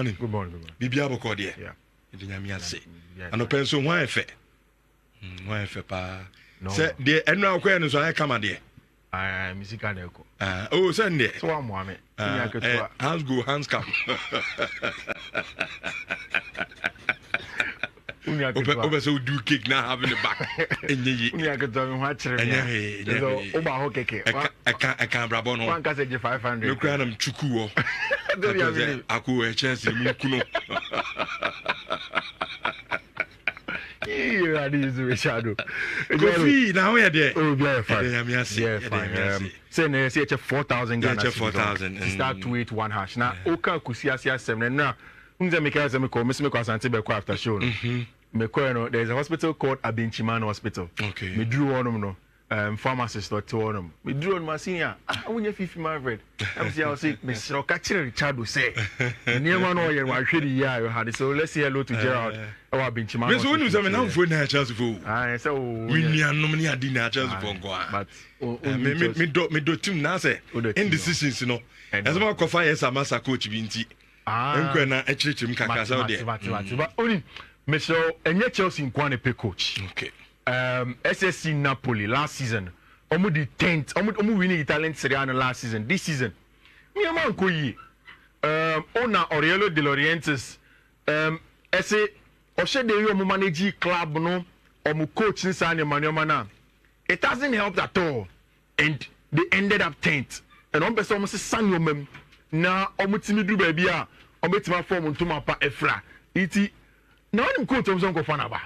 morning. Good morning. Bibia boko de. Yeah. Idinyamia se. Ano penso wan efe. Wan efe pa. No. Se de enu akwa no so ay kama de. Musical neko. Oh, send de. So am Mohammed. Hands go, hands come. Oba so do cake now having the back. Enye. Unya ke do me ho akere me. Enye. So oba ho keke. I can't brabo no. One ka say 500. You cry am chuku wo. Aku e chance mu kuno. You are this shadow. Kofi na we there. Oh, yeah, fine. Yeah, fine. Say na say 4,000 Ghana. 4,000. Start to it one hash. Na oka kusiasia 7 na unze mekaza me ko me asante be ko after show. Me ko no there is a hospital called Abinchiman Hospital. Okay. Me drew on no pharmacist or to on me drew on my senior. Unya Fiifi-Manfred. I'm say I say me so ka kire Richard say. Niema no ye wa hwedi ya you had so let's say hello to Gerald. Our Abinchiman. Me so wonu say me na phone na chance for. So we nuanom ni adi na chance for nko. But me do team na say indecisions no. As ma kofa yes amasa coach bi nti. Enkwe na echirichim kaka sa de. But only me so enye Chelsea nkwane pe coach. Okay. SSC Napoli last season. Omo the 10th. Omo winning Italian Serie A last season. This season. Me am anko yi. Ona Aurelio De Laurentiis. Ese Oshe de omo manage club no. Omo coach nsa ne manoma na. It hasn't helped at all. And they ended up 10th. And on person almost sang mem. Na omo timi du baby a omo tima form ntoma pa efra. Iti na onim coach omo zonko fanaba.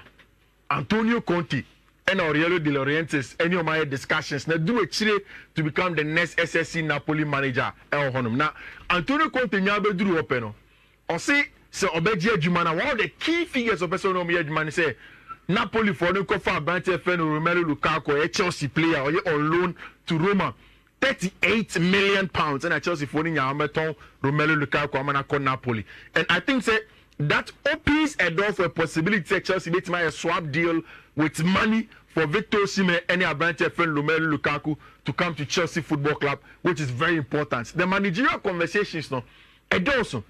Antonio Conte and Aurelio De Laurentiis any of my discussions na do a chire to become the next SSC Napoli manager el honum. Na Antonio Conte nya be duru ope no. O say obeji adwuma na one of the key figures of person no me adwuma say Napoli for no ko fa Abante Fen Romelu Lukaku a Chelsea player or on loan to Roma. 38 million pounds and Chelsea for Nyamaton Romelu Lukaku amana ko Napoli. And I think say that opens a door for a possibility that Chelsea make a swap deal with money for Victor Osimhen and Abante Fen Romelu Lukaku to come to Chelsea Football Club, which is very important. The managerial conversations no, and also,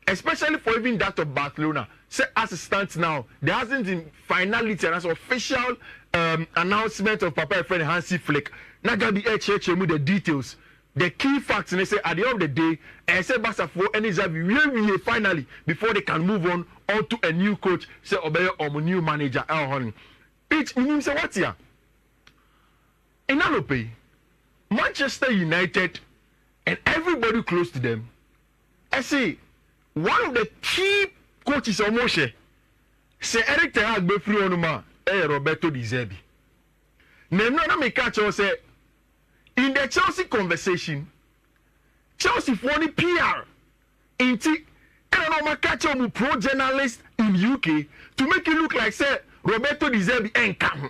especially for even that of Barcelona, say as it stands now, there hasn't been finality and as official announcement of Papa Efren Hansi Flick. Nagabi HH with the details. The key facts, and they say at the end of the day, I say Barca for any Zerbi finally before they can move on to a new coach, say Obey or new manager. Each means say what's here? In Alope, Manchester United and everybody close to them. I say one of the key coaches of Moshe, say Eric Ten Hag be free on ma, Roberto Di Zerbi. Nemno na me catch or say. In the Chelsea conversation, Chelsea for the PR, and I know catch up pro journalist in UK to make it look like say Roberto Di Zerbi ain't come.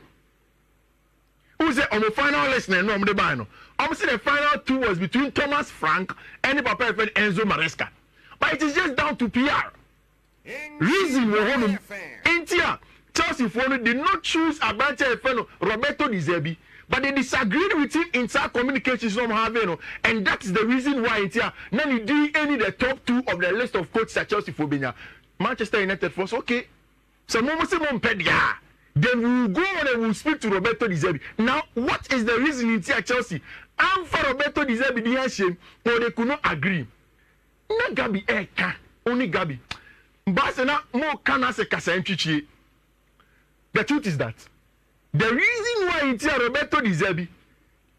Who said on the final listener no the bano? I'm saying the final two was between Thomas Frank and the papa friend Enzo Maresca, but it is just down to PR. Reason we home Intia Chelsea for did not choose Abante friend Roberto Di Zerbi. But they disagreed with him in some communications from having, and that is the reason why it's here. Now you do any the top two of the list of coaches at Chelsea for Benya. Manchester United first, okay. So Pedia. Then we will go on and we'll speak to Roberto Di Zerbi. Now, what is the reason it's here at Chelsea? And for Roberto Di Zerbi, the shame, or they could not agree. Not Gabi Eka, only Gabi. Barcelona more can as a Casanchichi. The truth is that. The reason why it's here Roberto Di Zerbi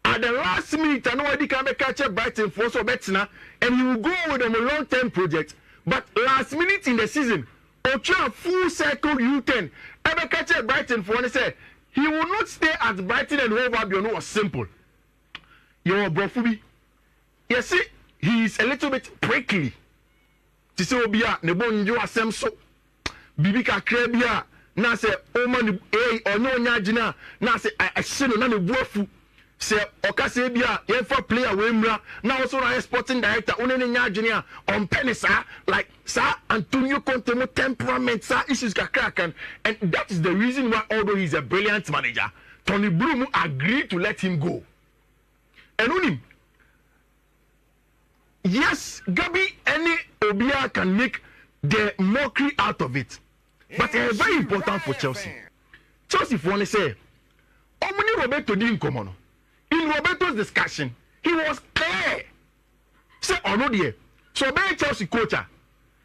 at the last minute, I know he can catch a Brighton for so better, and he will go with them a long-term project. But last minute in the season, Ochoa full circle U10, ever catch a Brighton for and say he will not stay at Brighton and Hove Albion was simple. You're Brofubi. You see, he is a little bit prickly. To say Obia, Nebon you are some so Bibika Krebia. Na say o man ono nya gina na say ahye no na me buafu say okase bia ye for player we mra na also na sporting director one ne nya gina on penisa like sir Antonio Conte mo temperament sir issues kakra and that is the reason why although he's a brilliant manager Tony Brumu agreed to let him go and on him yes Gabi any Obia can make the mockery out of it. But it's very important for Chelsea. Chelsea for one say, Omni Roberto didn't come on. In Roberto's discussion, he was clear. Say, oh no, dear. So, being Chelsea coach,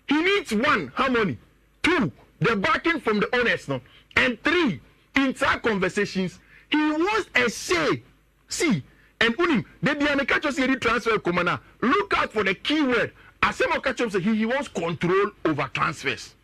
he needs 1, harmony. 2, the backing from the owners, no? And 3, inside conversations, he wants a say. See, and unim, they be an Chelsea transfer commander. Look out for the keyword. As he wants control over transfers.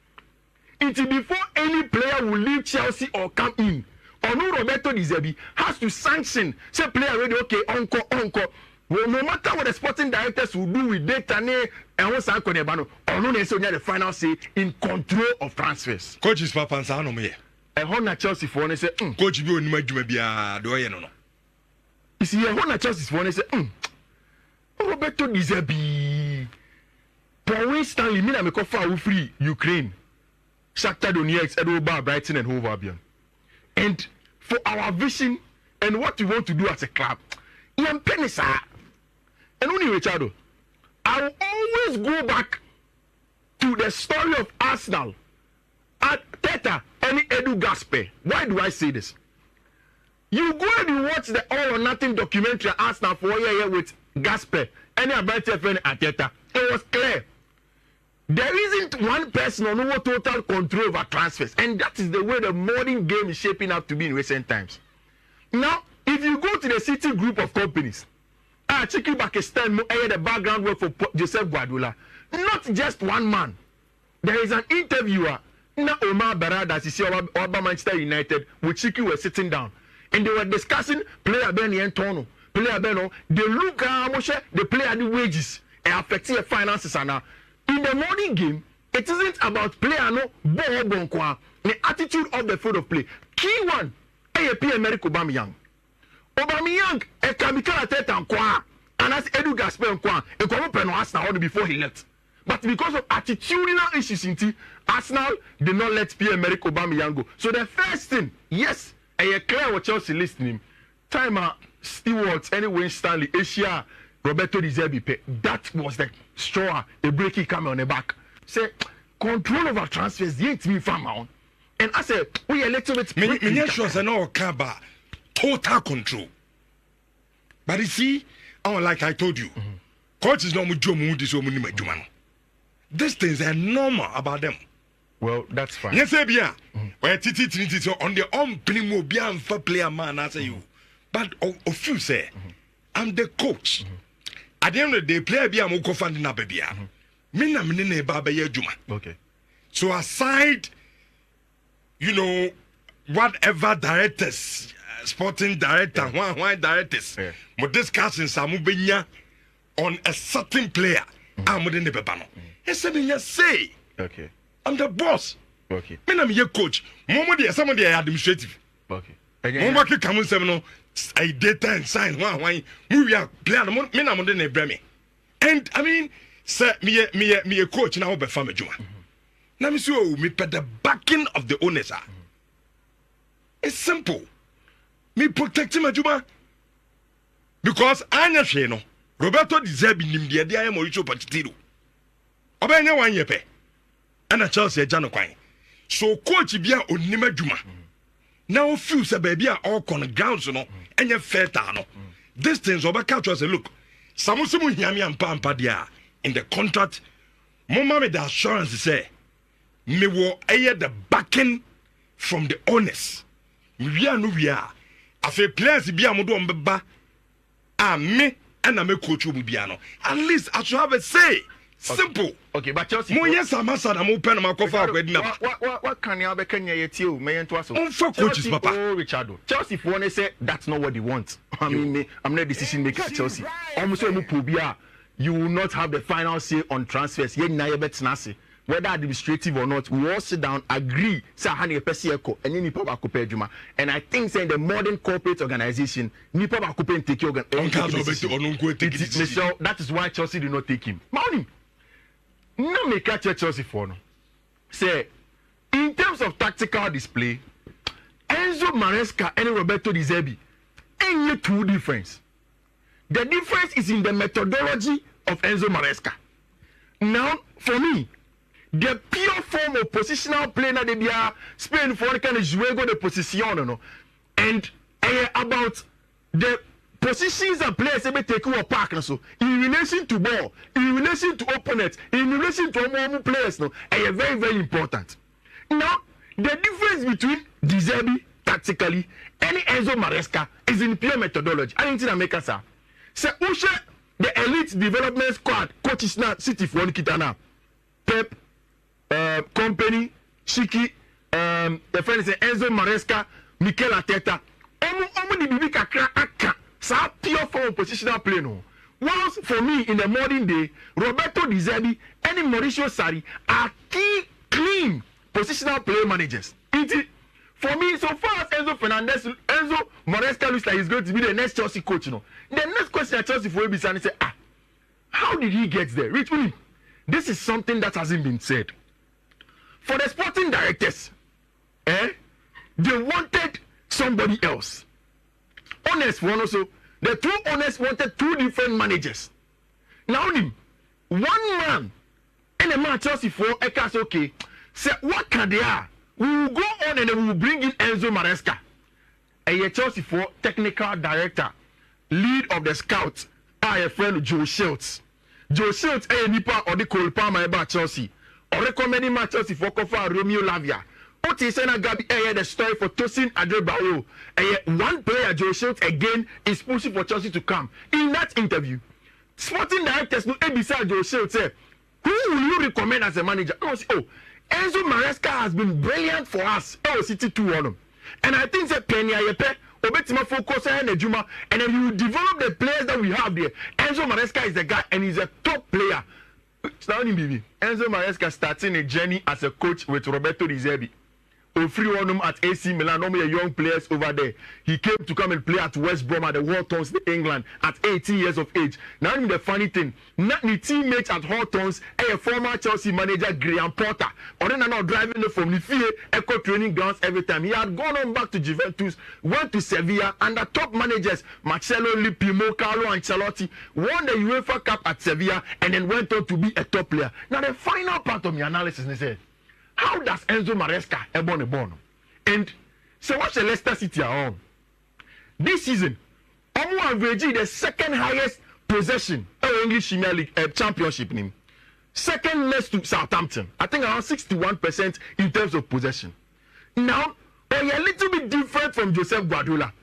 Until before any player will leave Chelsea or come in, Onu Roberto Zerbi has to sanction. Say player ready, okay, encore. Well, no matter what the sporting directors will do with data and what's Onu the final say in control of transfers. Coach is Papa Sano me. And Hona Chelsea for one say, Coach be on my jumabia do no. You see, Hona Chelsea for one say, Roberto Zerbi. Paul Stanley, me na me kofa free Ukraine. Shakhtar Donetsk, Edo Brighton and Hove Albion. And for our vision and what we want to do as a club, Ian Penisa and only Richardo, I will always go back to the story of Arsenal at Teta and Edu Gasper. Why do I say this? You go and you watch the All or Nothing documentary Arsenal for a year with Gasper and Brighton friend at Teta. It was clear. There isn't one person on who total control over transfers, and that is the way the modern game is shaping up to be in recent times. Now, if you go to the City group of companies, Chiki Pakistan, the background work for Joseph Guardiola, not just one man. There is an interviewer, Omar Barada, Obama Manchester United, with Chiki were sitting down, and they were discussing player Benny and Tono, player Beno. They look at the player the wages and affecting the finances and now. In the morning game, it isn't about player no ball the attitude of the field of play. Key one, AAP America Aubameyang. Aubameyang, a chemical attack and as Edu Gasper and Kwame Arsenal before he left. But because of attitudinal issues in Arsenal did not let Pierre-Emerick Aubameyang go. So the first thing, yes, I clear what Chelsea listening. Timer, Stewards, anyway, Stanley, Asia, Roberto Zerbi, that was the straw, a breaking camera on the back. Say, control over transfers, yet me from on. And I said, we are a little bit. Many sure I know Kaba, total control. But you see, like I told you, coach is not much. These things are normal about them. Well, that's fine. Yes, Bia. Where Titi on the primo Bian for player man, I say you. But of you say, I'm the coach. At the end of the day, player Bia Moko Fandina Babia. Mina Mine Baba Juma. Okay. So aside, whatever directors, sporting director, why directors, but discussing Samubenya on a certain player, I'm within the Babano. Say, okay. I'm the boss. Okay. I'm your coach. Somebody administrative. Okay. Mama can come and say, I data and sign. Why? We are playing. And I mean, sir, me a coach now be family Juma. Now me so me put the backing of the owners. It's simple. Me protect my Juma because I know Roberto Zerbi nimdia dia ya Mauricio Pochettino. Obenya 1 year pe. And a Chelsea Jano Kwai. So coach bia onima Juma. Now few say baby are all on the ground so no any fair no. These things over catch us a look. Samusumu hiami and pampa dia in the contract. Mama me the assurance say me wo aye the backing from the owners. We are. Afe players bia modo mbeba. Me and I make coach will be no. At least I should have a say. Simple. Okay, but Chelsea. Mo yes amasa na mo pen ma kofa akwedi na. What can you be kenya yetiu me ento aso. On coaches papa. Oh, Richardo. Chelsea for one say that's not what they want. I mean, I'm not a decision maker at Chelsea. Almost say mo probia you will not have the final say on transfers. Ye na ye betina se. Whether administrative or not, we all sit down, agree, say hani pesi eko, and then nipa ba kope adwuma. And I think saying the modern corporate organization, nipa ba kope take organ. That is why Chelsea did not take him. Morning. No make catch Chelsea for no. Say, in terms of tactical display, Enzo Maresca and Roberto Zerbi ain't two difference. The difference is in the methodology of Enzo Maresca. Now, for me, the pure form of positional play na they be Spain for kind of juego de position no, and about the positions and players they take over park so in relation to ball, in relation to opponents, in relation to more players no, very very important. Now the difference between Zerbi tactically and Enzo Maresca is in pure methodology. I think make us say Usha the elite development squad coaches now City for Kitana Pep company Shiki the friend say Enzo Maresca Mikel Arteta omo di bibi kakra aka sa pure form positional play no. Whilst for me in the modern day Roberto Di Zerbi and Mauricio Sarri are key clean positional play managers. For me, so far as Enzo Maresca looks like he's going to be the next Chelsea coach, you know. The next question at Chelsea for Ebisa and say, how did he get there? Rich William, this is something that hasn't been said. For the sporting directors, they wanted somebody else. Honest one also, the two owners wanted two different managers. Now, one man and a man Chelsea for Ekas okay, say what can they are? We will go on and then we will bring in Enzo Maresca, a Chelsea for technical director, lead of the scouts, our friend Joe Schultz. Joe Schultz, a nipa or the Cole Palmer about Chelsea, or recommending my Chelsea for Kofa Romeo Lavia. What is Gabi the story for Tosin Adebayo? One player, Joe Schultz, again is pushing for Chelsea to come. In that interview, sporting directors no beside Joe Schultz say, who will you recommend as a manager? Oh, Enzo Maresca has been brilliant for us. Oh, City 2-1. And I think that Penny Ayepe, Obetima focus on Ejuma, and then you develop the players that we have there. Enzo Maresca is the guy, and he's a top player. Enzo Maresca starting a journey as a coach with Roberto Di Zerbi. Free on at AC Milan, normally young players over there. He came to come and play at West Brom at the Hawthorns, England, at 18 years of age. Now, the funny thing, not the teammate at Hawthorns, a former Chelsea manager, Graham Potter, or then now driving from the field, echo training grounds every time. He had gone on back to Juventus, went to Sevilla, and the top managers, Marcelo Lipimo, Carlo Ancelotti, won the UEFA Cup at Sevilla, and then went on to be a top player. Now, the final part of my analysis is said, how does Enzo Maresca a born? And so what's the Leicester City are on? This season, Omo averaging the second highest possession of English Premier League championship name. Second next to Southampton. I think around 61% in terms of possession. Now, a little bit different from Joseph Guardiola.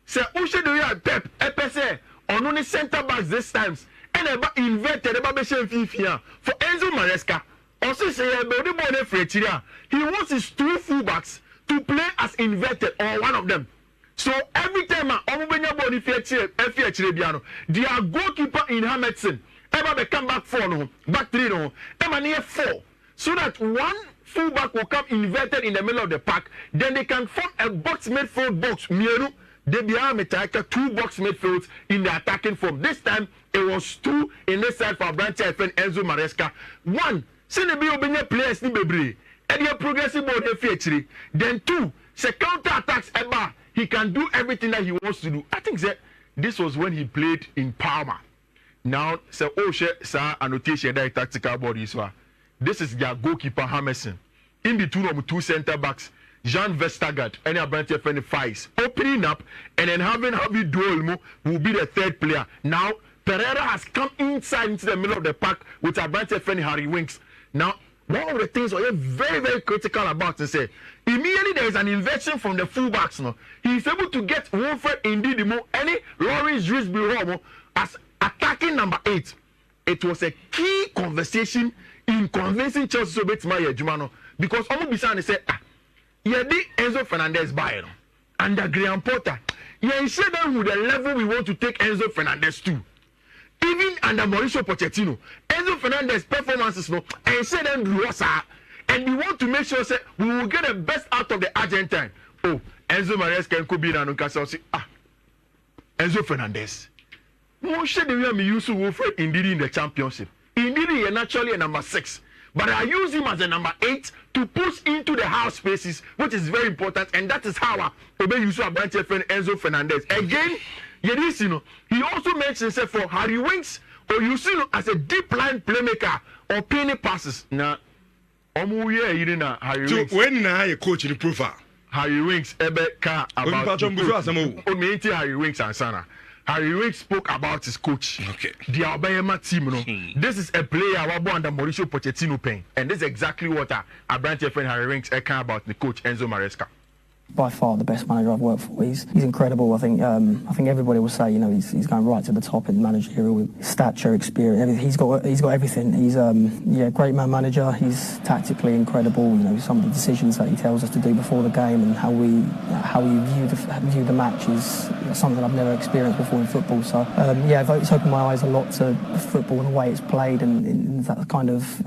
So Ushe do you Pep Epese on only centre backs this times and about inverted about Fiifi for Enzo Maresca. Also say he wants his two fullbacks to play as inverted or one of them. So every time their goalkeeper in Hamilton ever come back 4 no, back 3 no, ever near 4. So that one fullback will come inverted in the middle of the park, then they can form a box midfield box. They become 2 box midfields in the attacking form. This time it was 2 in this side for Branch and Enzo Maresca. 1. Send the Biobina players in Bebre, and your progressive board feature. Then 2, say counter attacks ever. He can do everything that he wants to do. I think that this was when he played in Parma. Now, so sir, annotation that tactical body is this is their goalkeeper Hammerson. In between of 2 centre backs, Jean Vestergaard and Abrantia Fenny Fies opening up, and then having Javi Duolmo will be the 3rd player. Now, Pereira has come inside into the middle of the park with Abrantia Fenny Harry Winks. Now, one of the things we are very, very critical about is say immediately there is an inversion from the fullbacks. No, he is able to get Wilfred Ndidi any Lawrence Drisby as attacking number 8. It was a key conversation in convincing Chelsea to beat Maya Jumano because Omo Bisani said, Yedi Enzo Fernandez by under Graham Potter. Yeah, he said that with the level we want to take Enzo Fernandez to. Even under Mauricio Pochettino, Enzo Fernandez performances no, and said them and we want to make sure say we will get the best out of the Argentine. Oh, Enzo Maresca and Kobe and say, Enzo Fernandez. Most the way me use Wilfred Ndidi in the championship. Ndidi is naturally a number 6, but I use him as a number 8 to push into the half spaces, which is very important, and that is how I obey use a branch friend Enzo Fernandez. Again. He also mentions for Harry Winks or you see as a deep line playmaker or penny passes. Now, Omo ye you na Harry So Winks. when na your coach in the profile. Harry Winks Ebeka about Harry Winks and Sana. Harry Winks spoke about his coach. Okay. The Alabama team, you know. This is a player who under Mauricio Pochettino pen. And this is exactly what our branch friend Harry Winks care about the coach Enzo Maresca. By far the best manager I've worked for. He's incredible. I think everybody will say, you know, he's going right to the top in managerial with stature, experience, everything. He's got everything. He's great man manager. He's tactically incredible. You know, some of the decisions that he tells us to do before the game and how we view the match is something I've never experienced before in football. So it's opened my eyes a lot to football and the way it's played and that kind of